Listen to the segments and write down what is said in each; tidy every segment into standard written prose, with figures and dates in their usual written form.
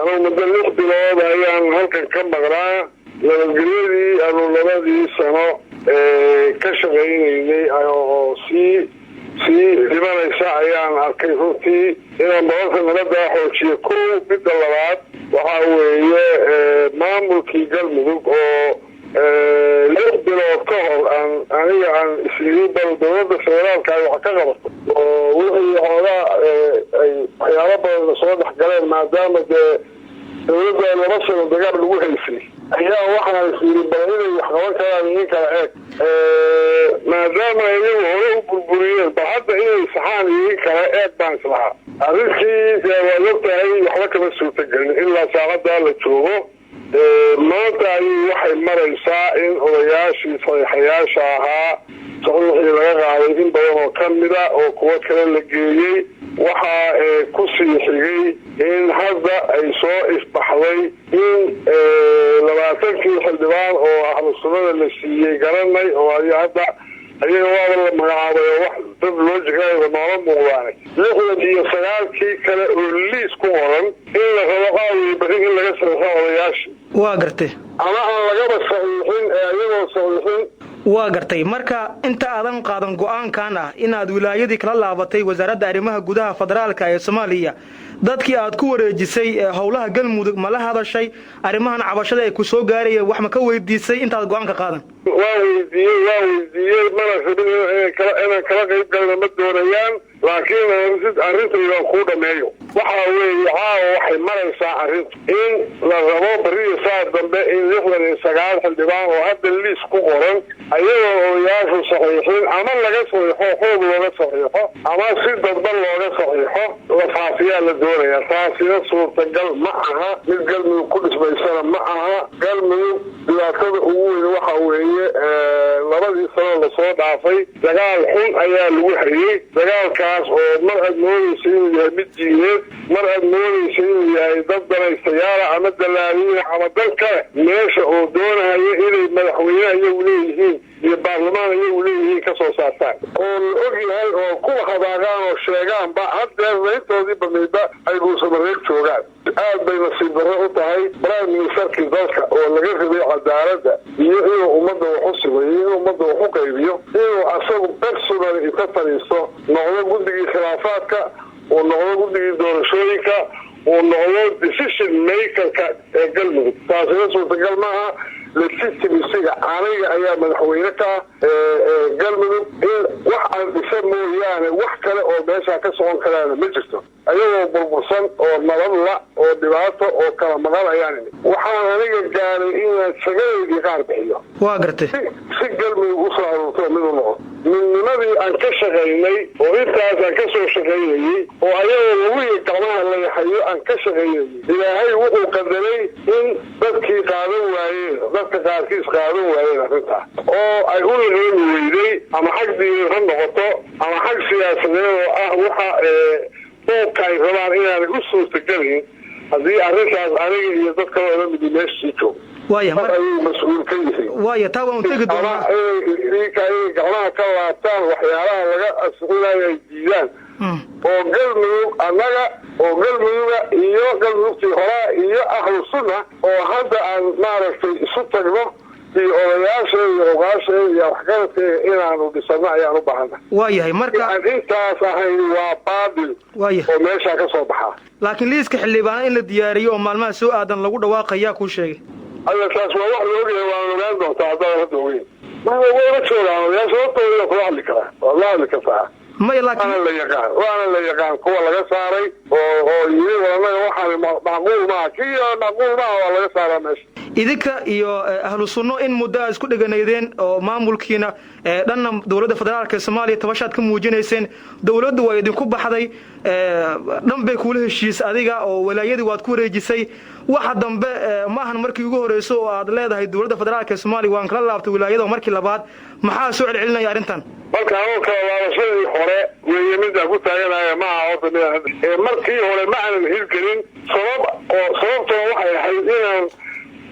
أنا مدلق بلاد أيام هلك كم مغرا لبجريدي أنا لبادي سنة كشغيني أو سي لمن يساعي كيفوتي إلى بعض المرضى حوشي كل بالدلالات وحاوي ماموركي قلمك أو لقبلوا كهر عن إسرائيل بالدولة الفيدرال كانوا حكاها وهي هؤلاء يا رب الصوت حكالين ما دامت دولة المصر الدقاب الوحي فيه أيها واحنا إسرائيل بالدولة يحكوان كلامين كلاهيك ما دام يجب بالبريين بحتى إيه سحاني كلاهيك بانس لها الرسكي وقت أي حركة مسؤولة إلا ساعدها لتشوفه maanta ayay waxay maraysaa in odayaashii saxiixayaasha ahaa saxiixii laga qaaday in badan oo ka mida oo kuwo kale la geeyey waxaa ku sii xigay in hadda ay soo isbaxday in 20 xildhibaan oo ahlu sunnada la siiyey garanay oo hadda ayaga waa la magacaabay wax dad loo jigaayo noola muuqdaanay 69 kale oo liis ku qoran in la rabo qaaway bari in laga saxo odayaashii waa gartay ama aan laga saxiixin ayagoo saxiixin waa gartay marka inta aadan qaadan go'aankan ah inaad wilaayadii kala laabatay wasaaradda arrimaha gudaha federaalka ee Soomaaliya dadkii aad ku wareejisay howlaha galmudug ma la hadashay arrimahan cabashada ay ku soo gaarayeen wax ma ka weydiisay intaad go'aanka qaadan waa weydiiyay mana rabin inaan kala qayb galno ma doonayaan laakiin arrinta ku dhameeyo waxa weeye waxay maraysaa arrinta in la rabo bariyo saa dambe in 69 xildhibaan oo hadda liis ku qoran ayagoo odayaashu saxiixin ama laga saxiixo xoog looga saxiixo ama si dadban looga saxiixo la faafiyaa la doonaya taasina suurtagal ma aha mid galmudug ku dhismaysana ma aha galmudug dhibaatada ugu weyn waxa weeye labadii sano la soo dhaafay dagaal xun ayaa lagu hayay dagaalkaas oo mar aad moodaysa inuu yahay mid diineed mar aad moodaysa inuu yahay dad danaystayaal ama dalaaliin ama dad kale meesha oo doonaya inay madaxweyne iyagu leeyihiin iyo baarlamaan iyagu leeyihiin ka soo saartaan oo la og yahay oo kuwa habaagaan oo sheegaanba haddeer intoodii badnayba ay guusamareeg joogaan aad bay nasiib darro u tahay prime ministerkii dalka oo laga rabay cadaaladda iyo inuu ummadda wax u simayo inuu ummadda wax u qaybiyo inuu asagu personal inta fadhiisto noqdo guddigii khilaafaadka oo noqdo guddigii doorashooyinka oo noqdo decision makerka ee galmudug taasina suurtagal maaha legitimacyga aniga ayaa madaxweyne ka galmudug in wax aan dhisa mooyaane wax kale oo meesha ka socon karaana ma jirto ayagoo burbursan oo nabad la oo dhibaato oo kala maqan ayaan waxaan aniga gaaray inaan sagadeedii qaar bixiyo waa gartay si galmudug u soo aruurto mid u noqdo midnimadii aan ka shaqaynay oo intaas aan ka soo shaqaynayay oo ayagoo lagu gacmaha la yaxayo aan ka shaqaynayay ilaahay wuxuu qadaray in dadkii qaadan waayeen dadka qaarkiis qaadan waayeen arrintaa oo ay u leeyihiin weyday ama xag diineed ha noqoto ama xag siyaasadeed oo ah waxa boobka ay rabaan inaanay u suurtagelin haddii arrintaas aniga iyo dadka wada mid meeshii joogo waayo taa waan tegi doonaa gacmaha ka laabtaan waxyaalaha laga asxinayo ay diidaan oo galmudug annaga oo galmuduga iyo galmudugtii horaa iyo ahlu sunna oo hadda aan maaragtay isu tagno iyo odayaasheeda iyo ogaasheeda iyo waxgaradkeeda inaanu dhisano ayaan u baahana waayahay marka aan intaas ahayn waa baadil oo meeshaa ka soo baxaa laakiin liiska xildhibaana in la diyaariyo oo maalmaha soo aadan lagu dhawaaqayaa kuu sheegay taas waa wax la ogyahay waan ogaan doontaa haddaan hadda ogeyn wala joogaan odayaasha hortooda kula hadli karaa waa la hadli kartaa waana la yaqaan kuwa laga saaray oo yiri walaalaha waxaan macquul ma waa laga saaraa meesha idinka iyo ahlu sunno in muddo isku dhiganaydeen oo maamulkiina dhanna dawladda federaalka Soomaaliya tabashaad ka muujinayseen dawladdu waa idinku baxday dhan bay kula heshiis adiga oo walaayadii waad ku wareejisay waxa dambe ma ahan markii ugu horeyso oo aad leedahay dawladda federaalka Soomaaliya waan kala laabtay walaayada markii labaad maxaa soo celcelinaya arrintan marka aan kala laabashadii hore weeyamada ku taaganaya ma aha oo markii hore ma aanan hirgelin sababtoo waxay ahayd inaan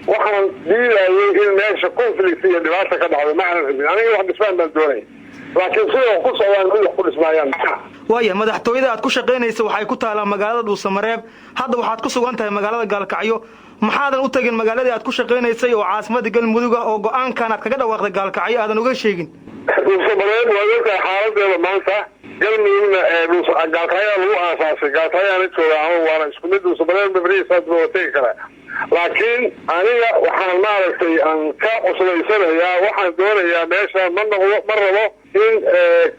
waxaan diidayay in meesha conflict iyo dhibaato ka dhacdo ma aanan aniga wax dhismaan baan doonay laakiin sidoo ku socdaan wax ku dhismaayaan waaya madaxtooyada aad ku shaqaynaysa waxay ku taalaa magaalada Dhuusamareeb hadda waxaad ku sugan tahay magaalada Gaalkacyo maxaadan u tagin magaaladii aad ku shaqaynaysay oo caasimada Galmudug oo go'aankan aad kaga dhawaaqday Gaalkacyo aadan uga sheegin Dhuusamareeb waa dadka xaaladeeda maanta Galmudugna Gaalkacyo lagu aasaasay Gaalkacyo jooga waana isku mid Dhuusamareeb bariisaad loo tagi karaa laakiin aniga waxaan maaragtay aan ka cusleysanayaa waxaan doonayaa meesha ma rabo in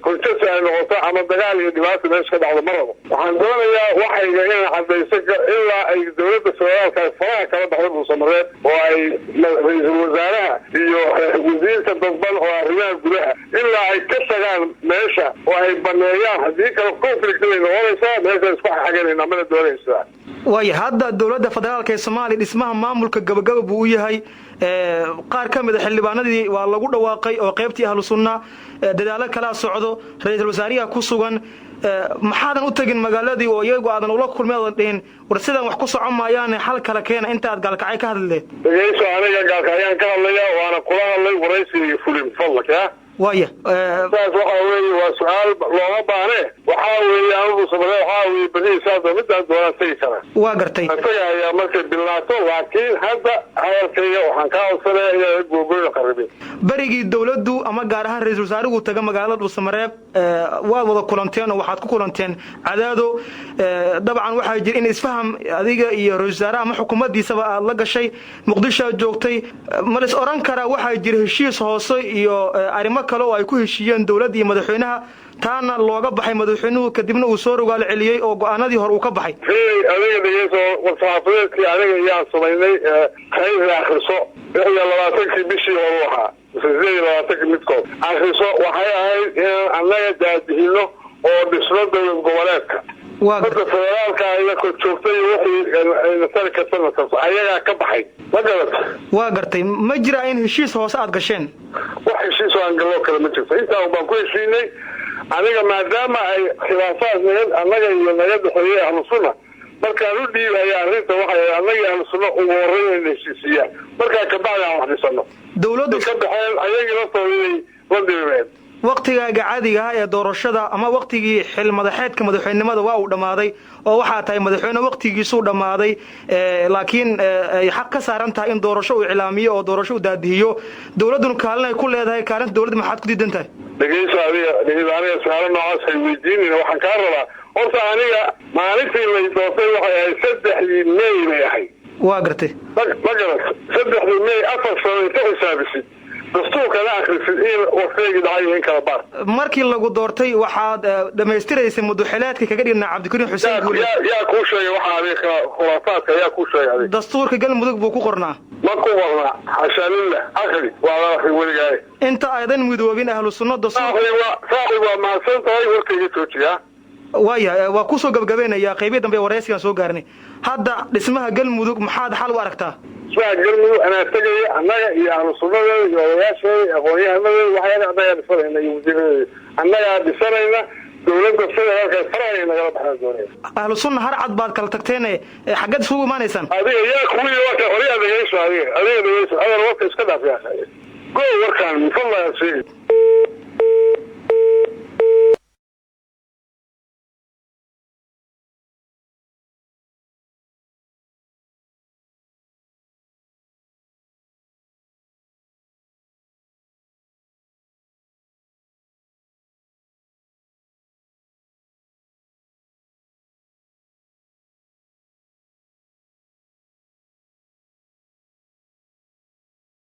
kultasa ay noqoto ama dagaal iyo dhibaato meesha ka dhacdo ma rabo waxaan doonayaa waxayga inaan cadayso ilaa ay dowladda federaalka faraha kala baxdo Dhuusamareeb oo ay ra'iisul wasaaraha iyo wasiirka dadban oo arrimaha gudaha ilaa ay ka tagaan meesha oo ay baneeyaan haddii kale conflict ay noqonaysaa meesha isku xaganayna mana doonaysaa waaya hadda dowladda federaalka ee Soomaaliya dhismaha maamulka gabagaba buu u yahay qaar ka mid ah xildhibaanadii waa lagu dhawaaqay oo qaybtii ahlu sunna dadaalo kala socdo ra'iisul wasaariyaha ku sugan maxaadan u tagin magaaladii oo iyagu aadan ula kulmeen war sidaan wax ku socon maayaan xal kala keena inta aad Gaalkacyo ka hadleed dhageyso aniga Gaalkacyaan ka hadlaya waana kula hadlay waraysiga fulin fadlaka waaya taas waxa weeye waa su'aal looga baahne waxa weeye anigu Soomaaliya waxa weeye bariisaad midaan doonatay kara waa gartay ayaa markay bilaato laakiin hadda hadalkayga waxaan ka codsanayaa inay go'go'yo qaribin barigii dawladdu ama gaar ahaan ra'iisul wasaaruhu taga magaalada Dhuusamareeb waad wada kulanteen oo waxaad ku kulanteen cadaado dabcan waxa jir in isfaham adiga iyo ra'iisul wasaaraha ama xukuumaddiisaba aad la gashay Muqdisho joogtay ma la is oran karaa waxa jir heshiis hoose iyo arrimo kale oo ay ku heshiiyeen dawladda iyo madaxweynaha taana looga baxay madaxweynuhu kadibna uu soo rogaal celiyay oo go'aanadii hore uu ka baxay adiga dhageyso wasaafadeedkii aniga iyaan samaynay khayr akhriso 20 bishii hore waxa 20 midkood akhriso waxay ahayd in annaga daadihino oo dhismo dowlad goboleedka dadka federaalka ayaa ku joogtay wixii nasarka sanadkaas ayaga ka baxay waa gartay ma jira in heshiis hoose aad gasheen wax heshiis aan galo kala ma jirto inta baan ku heshiinay aniga maadaama ay khilaafaad annaga iyo naga dhaxeeyay ahlu sunna markaan u dhiibaya arrinta waxay annaga ahlu sunna ugu horeeyeen heshiisiya markaa ka bacda wax dhisano dawladdu ka baxeen ayaga la tooyay wadameen waqtigaaga caadiga ah ee doorashada ama waqtigii xil madaxeedka madaxweynimada waa uu dhamaaday oo waxa tahay madaxweyne waqtigiisu dhamaaday laakiin ay xaq ka saaran tahay in doorasho uu ilaamiyo oo doorasho u daadihiyo dawladdu kaalin ay ku leedahay kaalinta dawladda maxaad ku diidan tahay dhageyso aniga su'aalo noocaas ay weydiinayna waxaan ka rabaa horta aniga maalintii la doortay waxay ahayd 3 May bay ahayd waa gartay ma garat 3 May afar sano inta xisaabisid dastuurka la akhrisid in waqtiga dhacay in kala baar markii lagu doortay waxaad dhameystiraysay mudaxilaadka kaga dhigna Cabdikariin Xuseen Guule yaa ku sheegay waxa adiga khuraafaadka yaa ku sheegay dastuurka Galmudug buu ku qornaa ma ku qornaa xashalillah akhri waa la akhri waligaay inta aydan midoobin ahlu sunna saaxiib waa maasan tahay waqtiga toojiya waaya waa ku soo gabagabeynaya qaybtii dambe wareysigan soo gaarnay hadda dhismaha Galmudug maxaad xal u aragtaa Galmudug ana tagay annaga iyo ahlu sunnada iyo odayaasha aqoonyahanada waxay dhacday dhisayna iyo wasiirada annaga dhisayna dawladda federaalka faraha naga baxaan doonay ahlu sunna har cad baad kala tagteen xagad isugu imaanaysan adiga yaa kuwii waa ka hore adeegayso adiga dhageyso waqti iska dhaaf yaa go warkaan fadlan sheeg